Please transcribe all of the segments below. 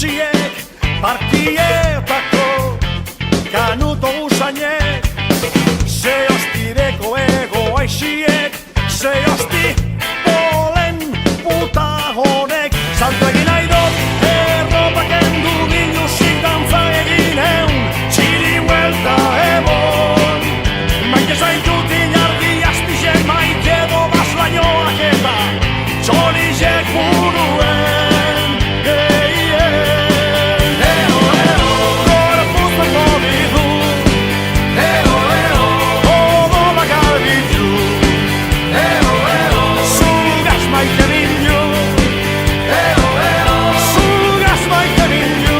gutxiek, partietako kanuto usainek, ze hostireko ego aixiek, ze hosti polen puta honek, salto egin nahi dut, erropak endu biluzik dantza egin eun, txiri huelta ebon, maite zaitut inargi azpizek maite edo baslainoak eta txorizek buruen, gorpuzten mobidu, odola garbitu, zugaz maite mindu, zugaz maite mindu.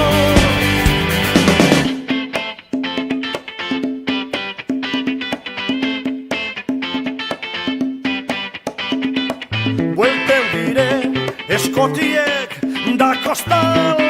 Buelteu dire eskotiek da kostal